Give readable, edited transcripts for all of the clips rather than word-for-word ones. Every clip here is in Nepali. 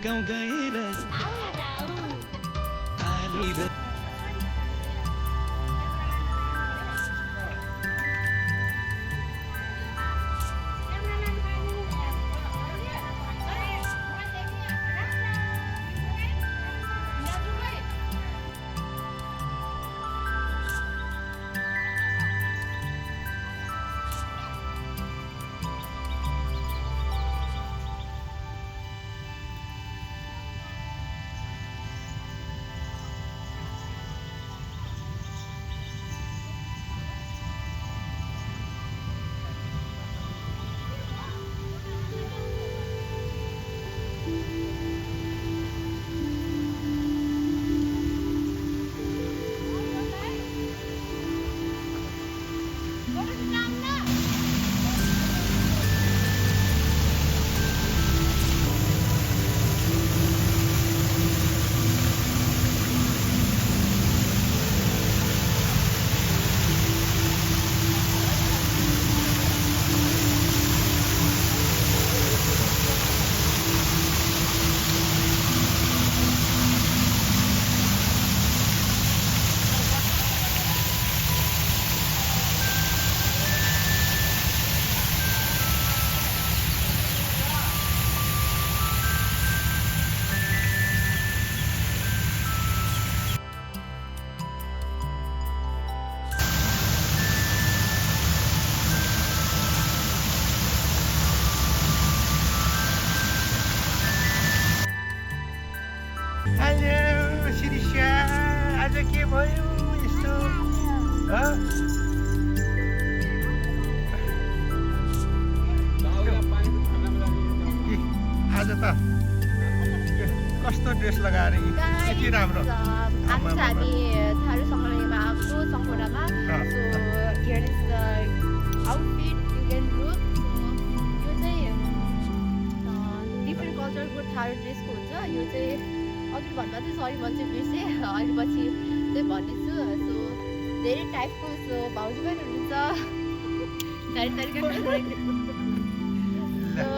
गाउँ गएर आएर आज त कस्तो ड्रेस लगाएर यति राम्रो आज हामी थारू सङ्ग्रहालयमा आएको सङ्खुवामा so here is the outfit you can look यो चाहिँ डिफ्रेन्ट कल्चरको थारू ड्रेसको हुन्छ यो चाहिँ अघि भन्दा चाहिँ सरी भन्छु बिर्सेँ अहिले पछि चाहिँ भन्नेछु सो धेरै टाइपको सो भाउजू पनि हुनुहुन्छ सो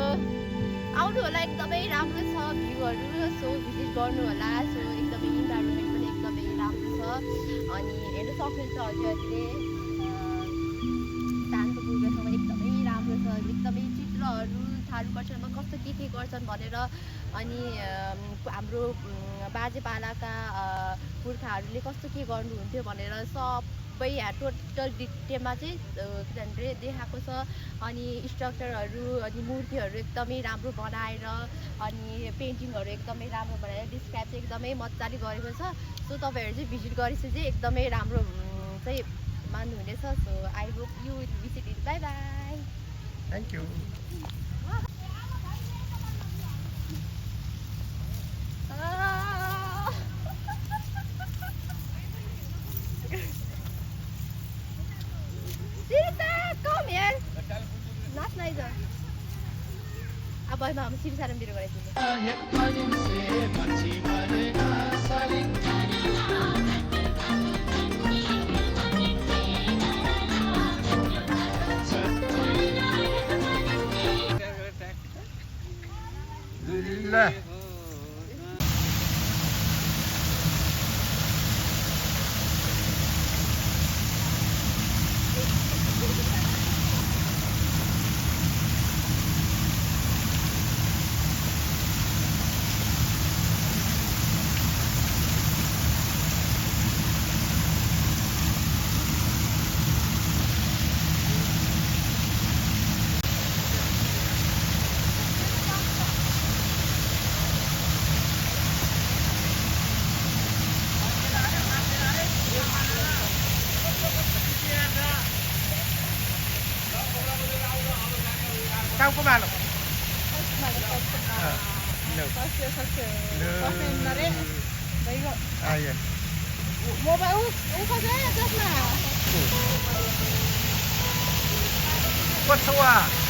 आउनु होला एकदमै राम्रो छ भ्यूहरू सो भिजिट गर्नु होला सो एकदमै इन्भाइरोमेन्ट पनि एकदमै राम्रो छ अनि हेर्नु सक्नुहुन्छ हजुरहरूले शान्त पूर्वसँग एकदमै राम्रो छ एकदमै चित्रहरू थारू कल्चरमा कस्तो के गर्छन् भनेर अनि हाम्रो बाजेपालाका पुर्खाहरूले कस्तो के गर्नुहुन्थ्यो भनेर सबै टोटल डिटेलमा चाहिँ किनभने देखाएको छ अनि स्ट्रक्चरहरू अनि मूर्तिहरू एकदमै राम्रो बनाएर अनि पेन्टिङहरू एकदमै राम्रो बनाएर डिस्क्राइब चाहिँ एकदमै मजाले गरेको छ सो तपाईँहरू चाहिँ भिजिट गरेपछि चाहिँ एकदमै राम्रो चाहिँ मान्नुहुनेछ so I hope you will visit it bye bye thank you अब हम सिरसारम बिरो गरेको Kau malo. Ah, yes. Mau bau, saya atas nah. What's up?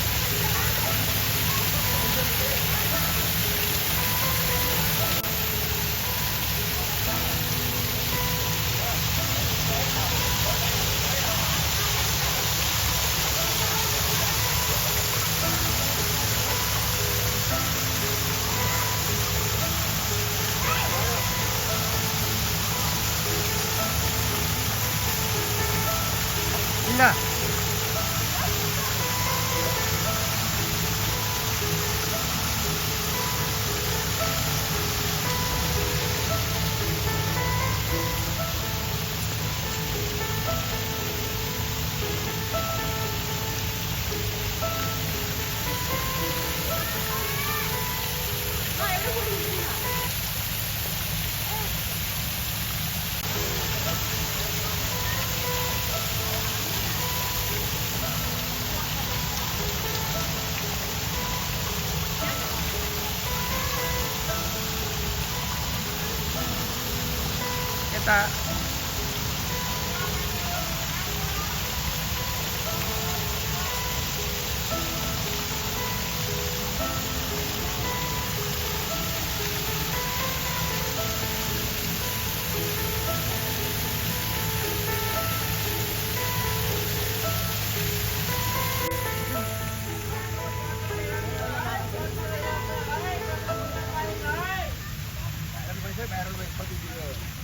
यता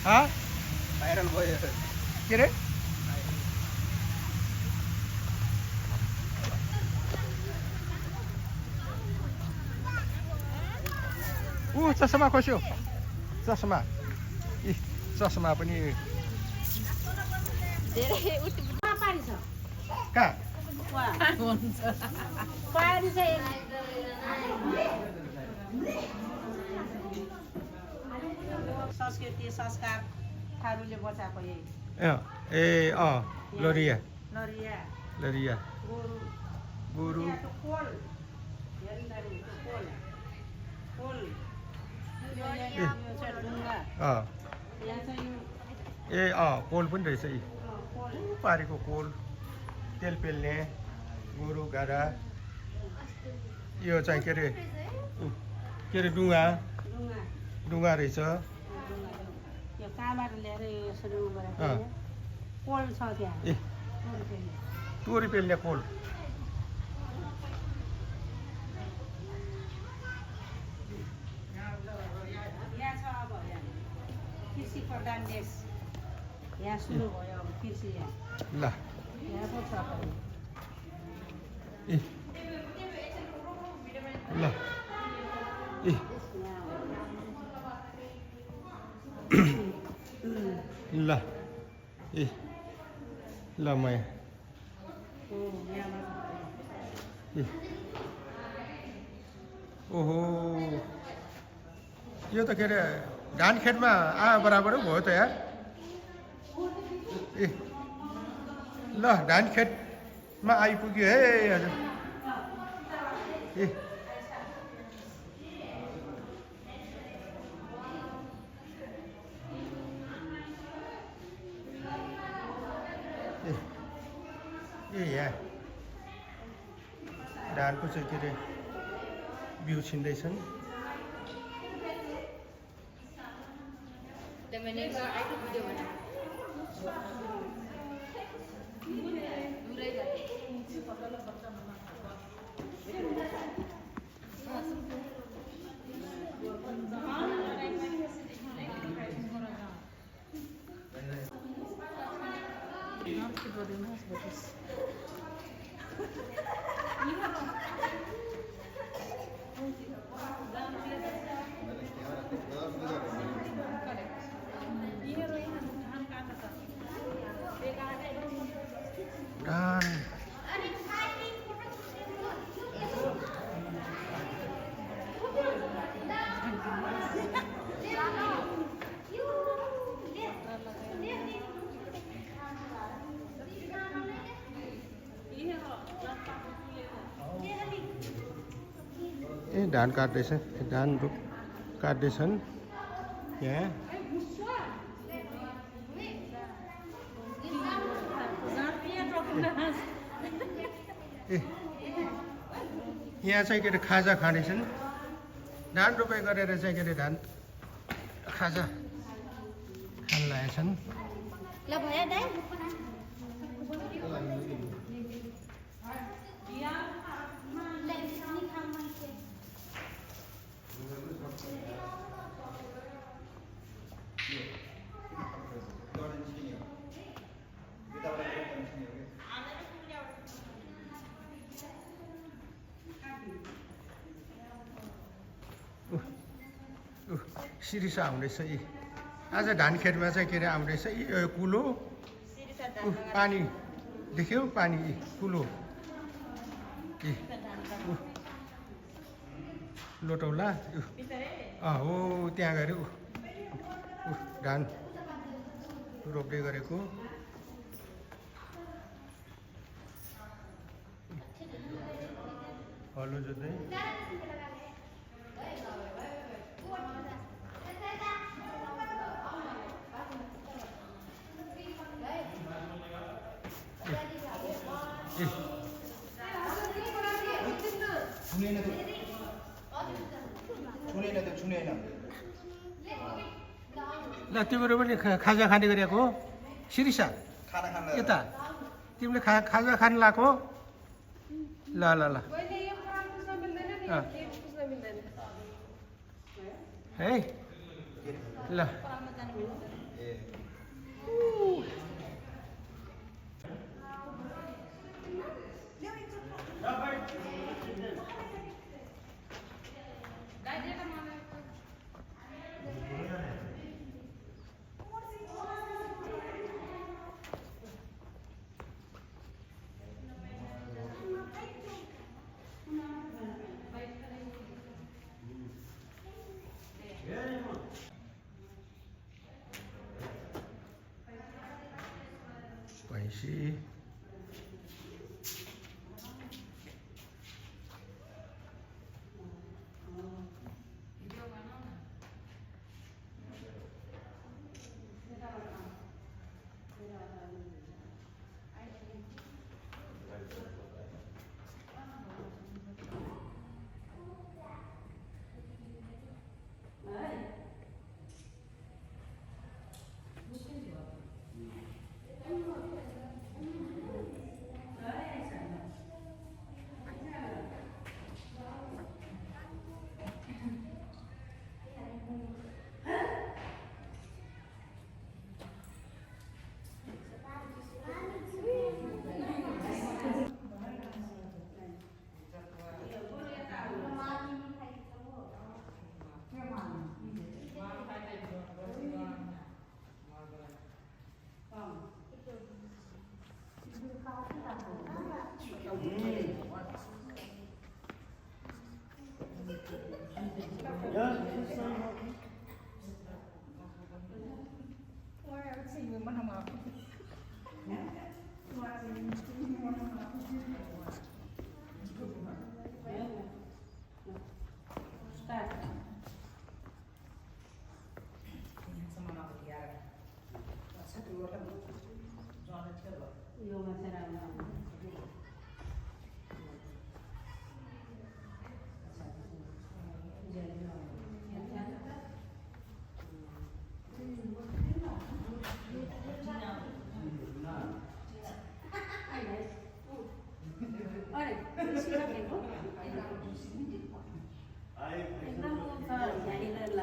हाँ भाइरल भयो के अरे चस्मा खस्यो चस्मा चस्मा पनि धेरै कहाँ संस्कृति संस्कार थारूले बचाएको यही लोरिया नरिया लोरिया गोरु गुरु यहाँको कोल हेरिँदाखेरि कोल कोल यो चाहिँ ढुङ्गा यहाँ चाहिँ यो कोल पनि रहेछ यी कोल पारेको कोल तेल पेल्ने गोरु गाडा यो चाहिँ के अरे डुङ्गा ढुङ्गा डुङ्गा रहेछ यो कहाँबाट ल्याएर यसरी उ गरेको अँ। कोल छ त्यहाँ ए कोल फेरि। तोरी पेल्ने कोल यहाँ छ अब यहाँ कृषि प्रधान देश यहाँ सुरु भयो अब कृषि यहाँ ल यहाँ पो छ पनि। ए ल ए ल ए ल म यहाँ ए ओहो यो त के अरे धान खेतमा बराबर भयो त यार ए ल धान खेतमा आइपुग्यो है हजुर ए ए यहाँ धानको चाहिँ के अरे बिउ छिन्दैछन् धान ए धान काट्दैछ धान काट्दैछन् यहाँ ए यहाँ चाहिँ के अरे खाजा खाँदैछन् धान रोपाइ गरेर चाहिँ के अरे धान खाजा खान लागेछन् ल भयो दाइ सिरिसा आउँदैछ यी आज धान खेतमा चाहिँ के अरे आउँदैछ यी कुलो पानी देख्यौ पानी यी कुलो लोटौला हो त्यहाँ गएर धान रोप्दै गरेको हलो जोत्दै ल तिमीहरू पनि खाजा खाने गरेको हो शिरिषा यता तिमीले खाजा खान लाएको ल ल ल है ल भैँसी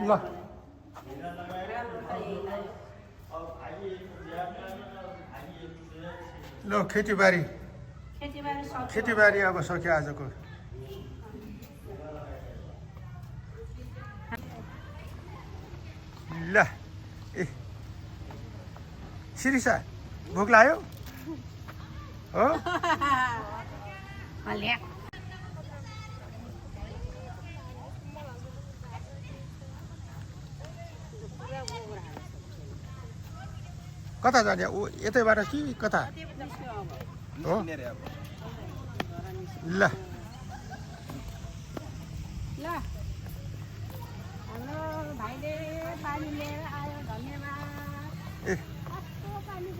ल ल खेतीबारी अब सक्यो आजको ल ए शिरिषा भोक लाग्यो हो कता जाने यतैबाट कि कता हो ल हेलो भाइले पानी लिएर आयो धन्यवाद ए पानी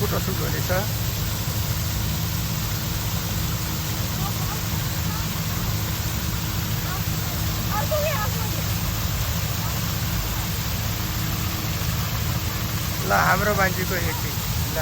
फोटोसुट हुनेछ। ल हाम्रो मान्छेको एक्टिङ ल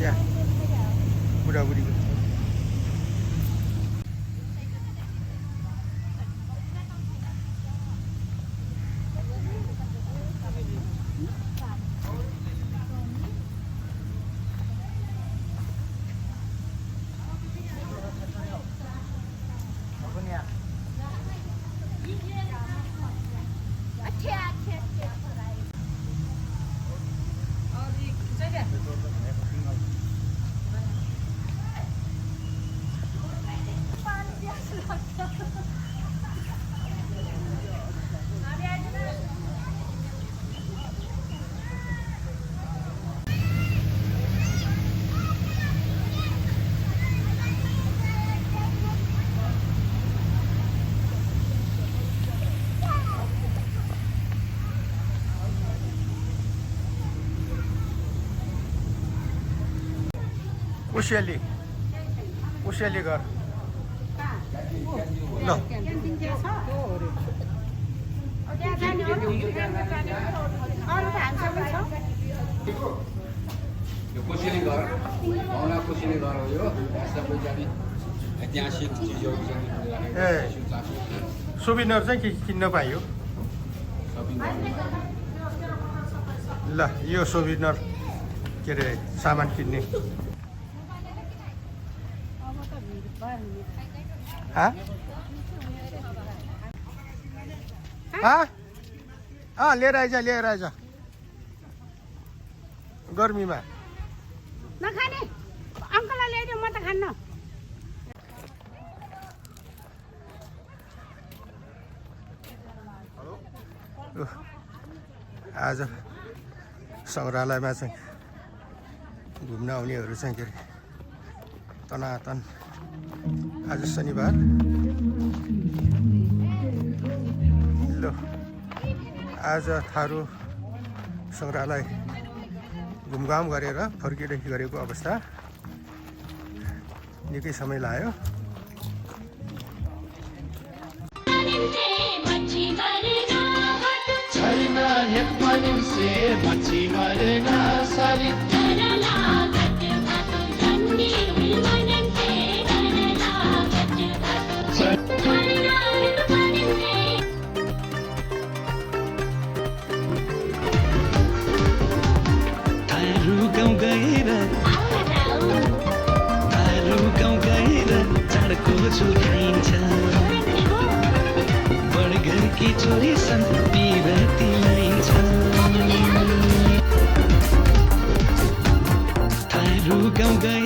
या बुढाबुढीको उसियाली घर ल यो कोसेली घर भावना कोसेली घर हो यो सबै जाने ऐतिहासिक चिजहरू ए सुबिनर चाहिँ के किन्न पाइयो ल यो सुबिनर के अरे सामान किन्ने लिएर आइज गर्मीमा नखाने अङ्कललाई ल्याइदियो म त खान्न। आज सङ्ग्रहालयमा चाहिँ घुम्न आउनेहरू चाहिँ के अरे तनातन आज शनिबार ल आज थारू सङ्ग्रहालय घुमघाम गरेर फर्किँदै गरेको अवस्था निकै समय लाग्यो। झोल खाइन्छ बर्गरकी छोरी बिरती लाइन्छ थारू गाउँ गए